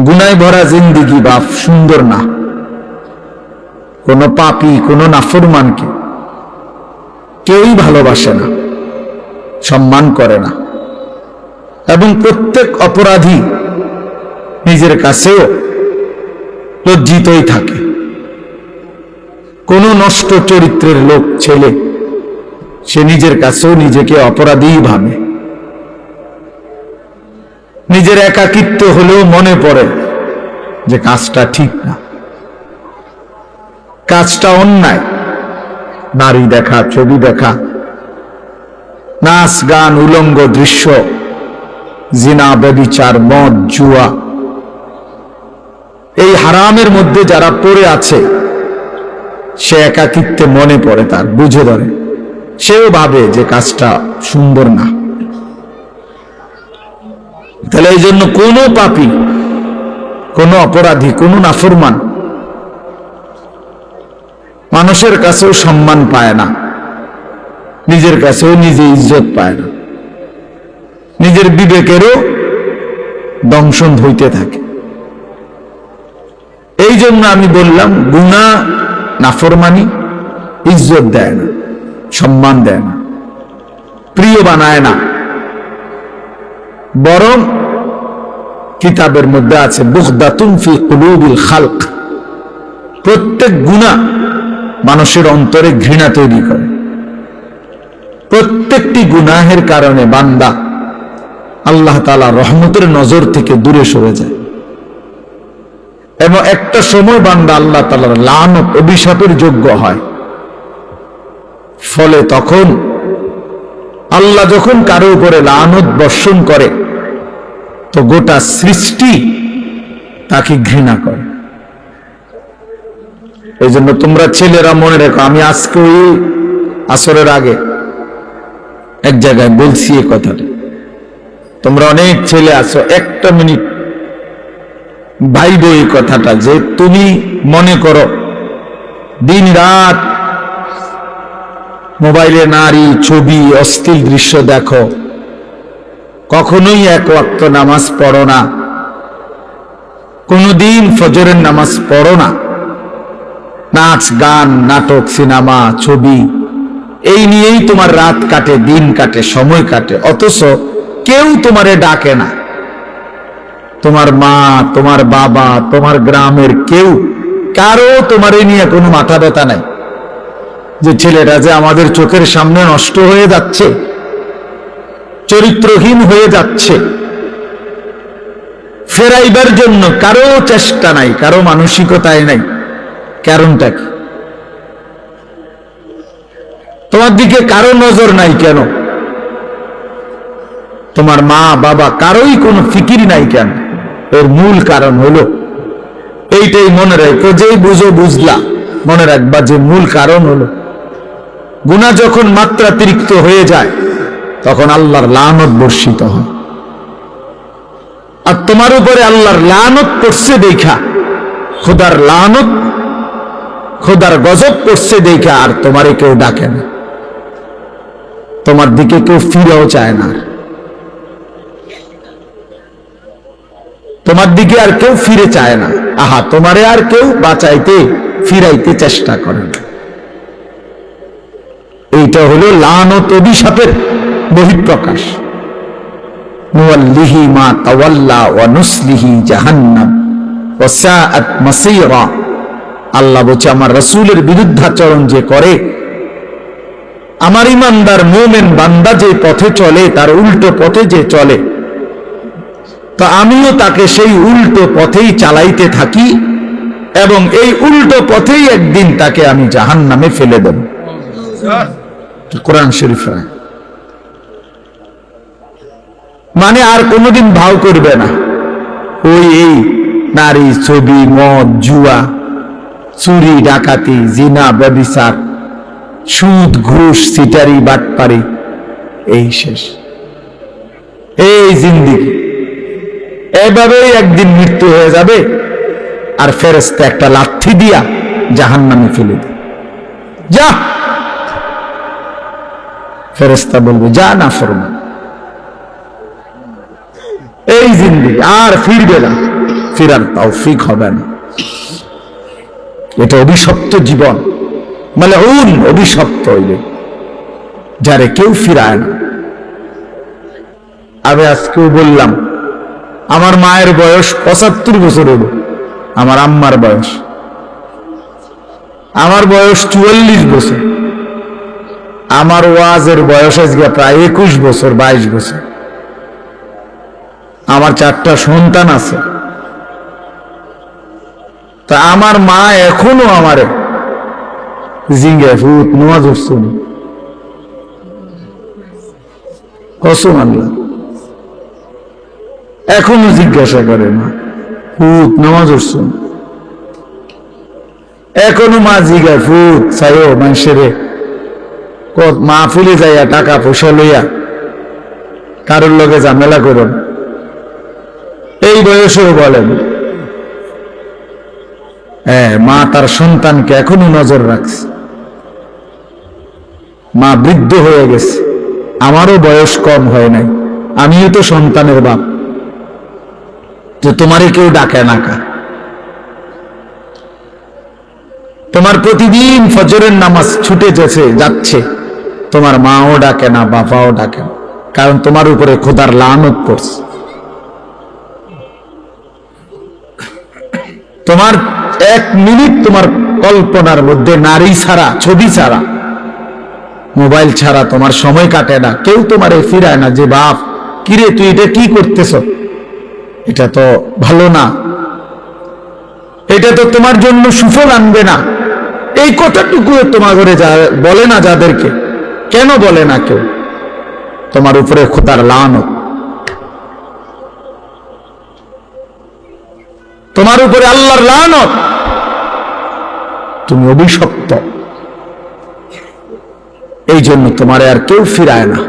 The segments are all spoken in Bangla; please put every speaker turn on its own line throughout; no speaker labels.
গুনায় ভরা জিন্দিগি বাপ সুন্দর না। কোন পাপী কোন নাফরমানকে কেউই ভালোবাসে না, সম্মান করে না, এবং প্রত্যেক অপরাধী নিজের কাছেও লজ্জিতই থাকে। কোন নষ্ট চরিত্রের লোক ছেলে সে নিজের কাছেও নিজেকে অপরাধী ভাবে। নিজের একাকিত্ব হলেও মনে পড়ে যে কাজটা ঠিক না, কাজটা অন্যায়। নারী দেখা, ছবি দেখা, নাচ গান, উলঙ্গ দৃশ্য, জিনা, ব্যভিচার, মদ, জুয়া, এই হারামের মধ্যে যারা পড়ে আছে সে একাকিত্বে মনে পড়ে, তার বুঝে ধরে, সেও ভাবে যে কাজটা সুন্দর না। তাহলে এই জন্য কোনো পাপী, কোনো অপরাধী, কোনো নাফরমান মানুষের কাছেও সম্মান পায় না, নিজের কাছেও নিজে ইজ্জত পায় না, নিজের বিবেকেরও দংশন হইতে থাকে। এই জন্য আমি বললাম গুনাহ, নাফরমানি ইজ্জত দেয় না, সম্মান দেয় না, প্রিয় বানায় না, বরং কিতাবের মধ্যে আছে বুগদাতুন ফি কুলুবিল খালক, প্রত্যেক গুনাহ মানুষের অন্তরে ঘৃণা তৈরি করে। প্রত্যেকটি গুনাহের কারণে বান্দা আল্লাহ তাআলা রহমতের নজর থেকে দূরে সরে যায়, এবং একটা সময় বান্দা আল্লাহ তাআলার লানত, অভিশাপের যোগ্য হয়। ফলে তখন আল্লাহ যখন কারো উপরে লানত বর্ষণ করে তো গোটা সৃষ্টি তাকে ঘৃণা করে। এই জন্য তোমরা ছেলেরা মনে রেখো, আমি আজকে ওই আসরের আগে এক জায়গায় বলছি এই কথাটা, তোমরা অনেক ছেলে আছো, একটা মিনিট ভাইব এই কথাটা, যে তুমি মনে করো দিন রাত মোবাইলে নারী, ছবি, অশ্লীল দৃশ্য দেখো, কখনোই এক ওয়াক্ত নামাজ পড়ো না, কোনদিন ফজরের নামাজ পড়ো না, নাচ গান, নাটক, সিনেমা, ছবি, এই নিয়েই তোমার রাত কাটে, দিন কাটে, সময় কাটে, অথচ কেউ তোমারে ডাকে না। তোমার মা, তোমার বাবা, তোমার গ্রামের কেউ, কারো তোমার নিয়ে কোনো মাথা ব্যথা নাই যে ছেলেটা যে আমাদের চোখের সামনে নষ্ট হয়ে যাচ্ছে, চরিত্রহীন হয়ে যাচ্ছে, ফেরাইবার জন্য কারো চেষ্টা নাই, কারো মানসিকতায় নাই। কারণটা কি? তোমার দিকে কারো নজর নাই কেন? তোমার মা বাবা কারোই কোনো ফিকির নাই কেন? এর মূল কারণ হলো এইটাই, মনে রাখো, যেই বুঝো বুঝলা, মনে রাখবা যে মূল কারণ হলো গুনাহ যখন মাত্রাতিরিক্ত হয়ে যায় তখন আল্লাহর লানত বর্ষিত হয়। আর তোমার উপরে আল্লাহর লানত পড়ছে দেখা, খোদার লানত, খোদার গজব পড়ছে দেখা আর তোমারে কেউ ডাকে না, তোমার দিকে কেউ ফিরেও চায় না, তোমার দিকে আর কেউ ফিরে চায় না। আহা, তোমারে আর কেউ বাঁচাইতে, ফিরাইতে চেষ্টা করে না। এইটা হলো লানত, অভিশাপের বহিঃপ্রকাশ। নুওয়াল্লিহি মা তাওয়াল্লা ওয়া নুসলিহি জাহান্নাম ওয়া সাআত মাসীরা। আল্লাহ বলছে আমার রাসূলের বিরুদ্ধাচরণ যে করে, আমার ইমানদার মুমিন বান্দা যে পথে চলে, তার উল্টো পথে যে চলে, তো আমিও তাকে সেই উল্টো পথেই চালাইতে থাকি, এবং এই উল্টো পথেই একদিন তাকে আমি জাহান্নামে ফেলে দেব। কোরআন শরীফ। মানে আর কোনোদিন ভাও করবে না ওই এই নারী, ছবি, মদ, জুয়া, চুরি, ডাকাতি, জিনা, ব্যভিচার, সুদ, ঘুষ, সিটারি, বাটপারি, এই শেষ, এই জিন্দেগি। এভাবেই একদিন মৃত্যু হয়ে যাবে, আর ফেরেশতা একটা লাঠি দিয়া জাহান্নামে ফেলে দেবে। যা, ফেরেশতা বলবে যা নাফরমান। এই জিন্দেগি, আর ফিরবে না, ফিরার তৌফিক হবে না। এটা অভিশপ্ত জীবন, মালউন, অভিশপ্ত হইলে যারে কেউ ফিরায় না। আমি আজকেও বললাম, আমার মায়ের বয়স 75 বছর হলো, আমার আম্মার বয়স, আমার বয়স 44 বছর, আমার ওয়াজের বয়স আজকে প্রায় 21 বছর, 22 বছর। আমার 4টা সন্তান আছে। তা আমার মা এখনো আমারে জিঙ্গে ফুট নামাজ উঠছেন, কসম আল্লাহ, এখনো জিজ্ঞাসা করে মা ফুট নামাজ উঠছেন। এখনো মা জিগায় ফুট চাইও মানুষের মাহফিলে যাইয়া টাকা পয়সা লইয়া কারোর লগে ঝামেলা করুন, এই বয়সেও বলেন। হ্যাঁ, মা তার সন্তানকে এখনো নজর রাখছে। মা বৃদ্ধ হয়ে গেছে, আমারও বয়স কম হয় নাই, আমিও তো সন্তানের বাপ। যে তোমারে কেউ ডাকে না কা, তোমার প্রতিদিন ফজরের নামাজ ছুটে যাচ্ছে, তোমার মাও ডাকে না, বাবাও ডাকে না, কারণ তোমার উপরে খোদার লানত পড়ছে। তোমার 1 মিনিট তোমার কল্পনার মধ্যে নারী ছাড়া, ছবি ছাড়া, মোবাইল ছাড়া তোমার সময় কাটে না। কেউ তোমারে ফিরায় না যে বাপ কিরে তুই এটা কি করতেছ, এটা তো ভালো না, এটা তো তোমার জন্য সুফল আনবে না। এই কথাটুকু তোমার ঘরে বলে না যাদেরকে, কেন বলে না কেউ? তোমার উপরে খোদার লানত, তোমার উপরে আল্লাহর লানত, তুমি অভিশপ্ত। এই জন্য তোমারে আর কেউ ফিরায় না।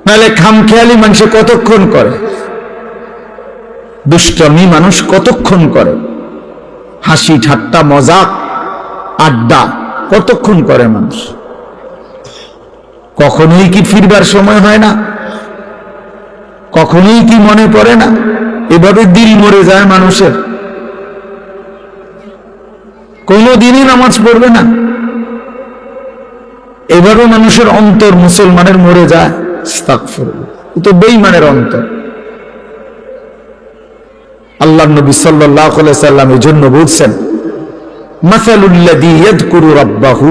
নাহলে খামখেয়ালি মানুষ কতক্ষণ করে, দুষ্টমি মানুষ কতক্ষণ করে, হাসি ঠাট্টা মজাক আড্ডা কতক্ষণ করে মানুষ? কখনোই কি ফিরবার সময় হয় না? কখনোই কি মনে পড়ে না? এভাবে দিল মরে যায় মানুষের, কোনদিনই নামাজ পড়বে না, এভাবে মানুষের অন্তর মুসলমানের মরে যায়। আস্তাগফিরুল্লাহ, এ তো বেঈমানের অন্তর। আল্লাহর নবী সাল্লাল্লাহু আলাইহি সাল্লাম এই জন্য বলছেন, মাসালুল্লাযী ইয়াযকুরু রাব্বাহু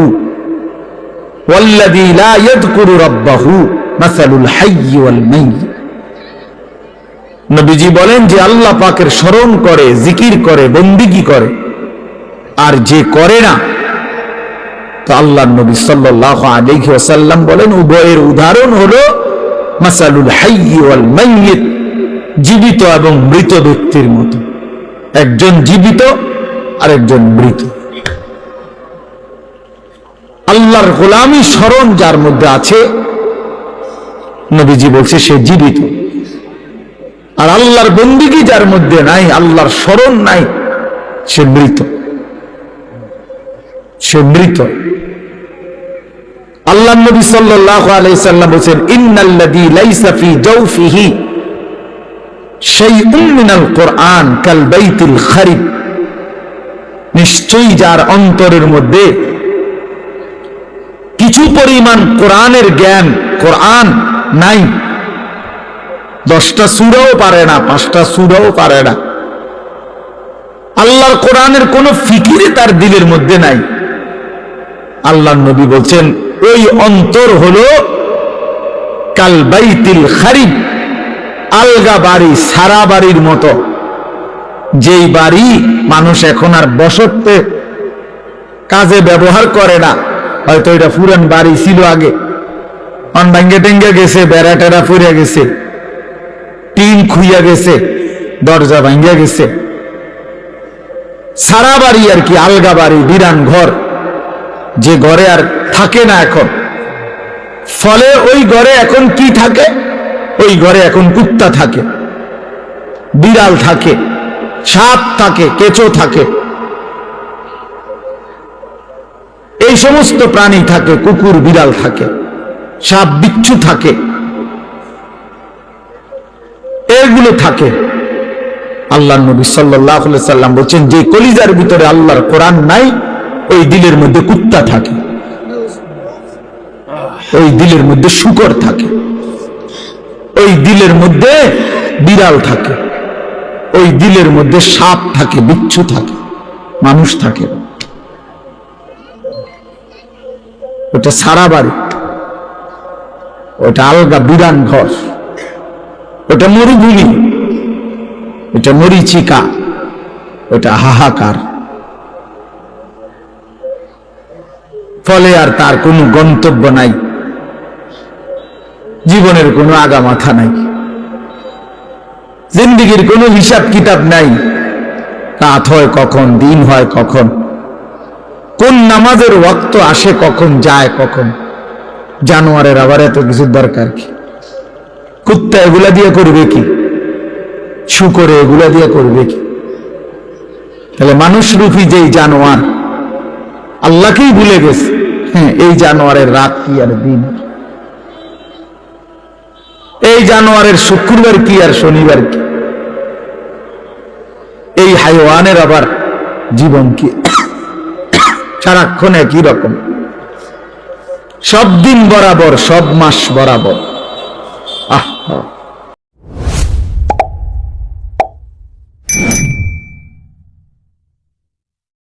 ওয়াল্লাযী লা ইয়াযকুরু রাব্বাহু মাসালুল হাইয়্যি ওয়াল মাইয়্যিত। নবীজি বলেন যে আল্লাহ পাকের স্মরণ করে, জিকির করে, বন্দেগী করে, আর যে করে না, তো আল্লাহর নবী সাল্লাল্লাহু আলাইহি ওয়াসাল্লাম বলেন উভয়ের উদাহরণ হলো মাসালুল হাইয়্যি ওয়াল মাইয়্যিত, জীবিত এবং মৃত ব্যক্তির মতো। একজন জীবিত আর একজন মৃত। আল্লাহর গোলামি স্মরণ যার মধ্যে আছে, নবীজি বলছে সে জীবিত। আর আল্লাহর বন্দেগী যার মধ্যে নাই, আল্লাহর স্মরণ নাই, সে মৃত, সে মৃত। আল্লাহর নবী সাল্লাল্লাহু আলাইহি সাল্লাম বলেন, ইন্নাল্লাযী লাইসা ফী জাওফিহি শাইউন মিনাল কুরআন কাল বাইতিল খারিব। নিশ্চয়ই যার অন্তরের মধ্যে কিছু পরিমাণ কোরআনের জ্ঞান, কোরআন নাই, 10টা সূরাও পারে না, 5টা সূরাও পারে না, আল্লাহর কোরআনের কোন ফিকিরে তার দিলের মধ্যে নাই, আল্লাহর নবী বলছেন ওই অন্তর হলো কাল বাইতিল খারিব, আলগা বাড়ি, সারা বাড়ির মতো। যেই বাড়ি মানুষ এখন আর বসতে কাজে ব্যবহার করে না, হয়তো এটা পুরান বাড়ি ছিল আগে, অন ভাঙ্গে টেঙ্গে গেছে, বেড়া টেরা ফুরিয়া গেছে, টিন খুইয়া গেছে, দরজা ভাঙ্গিয়া গেছে, সারা বাড়ি আর কি আলগা বাড়ি, বিরান ঘর, যে ঘরে আর থাকে না এখন। ফলে ওই ঘরে এখন কি থাকে? ওই ঘরে এখন কুত্তা থাকে, বিড়াল থাকে, সাপ থাকে, কেঁচো থাকে, এই সমস্ত প্রাণী থাকে, কুকুর বিড়াল থাকে, সাপ বিচ্ছু থাকে। যেগুলো থাকে, আল্লাহ নবী সাল্লাল্লাহু আলাইহি সাল্লাম বলেন যে কলিজার ভিতরে আল্লাহর কোরআন নাই, ওই দিলের মধ্যে কুত্তা থাকে, ওই দিলের মধ্যে শূকর থাকে, ওই দিলের মধ্যে বিড়াল থাকে, ওই দিলের মধ্যে সাপ থাকে, বিচ্ছু থাকে, মানুষ থাকে। ওটা সারা বাড়ি, ওটা আলগা বিরান ঘর, ওটা মরুভূমি, ওটা মরিচিকা, ওটা হাহাকার। ফলে আর তার কোনো গন্তব্য নাই, জীবনের কোনো আগা মাথা নাই, জিন্দেগির কোনো হিসাব কিতাব নাই। রাত হয় কখন, দিন হয় কখন, কোন নামাজের ওয়াক্ত আসে কখন, যায় কখন। জানোয়ারের আবার এত কিছুর দরকার কি? কুত্তা এগুলা দিয়ে করবে কি? শুকরে এগুলা দিয়ে করবে কি? তাহলে মানুষ রূপী যেই জানোয়ার আল্লাহকেই ভুলে গেছে, হ্যাঁ, এই জানোয়ারের রাত কি আর দিন, এই জানোয়ারের শুক্রবার কি আর শনিবার কি, এই হাইওয়ানের আবার জীবন কি? সারাক্ষণ একই রকম, সব দিন বরাবর, সব মাস বরাবর। আহ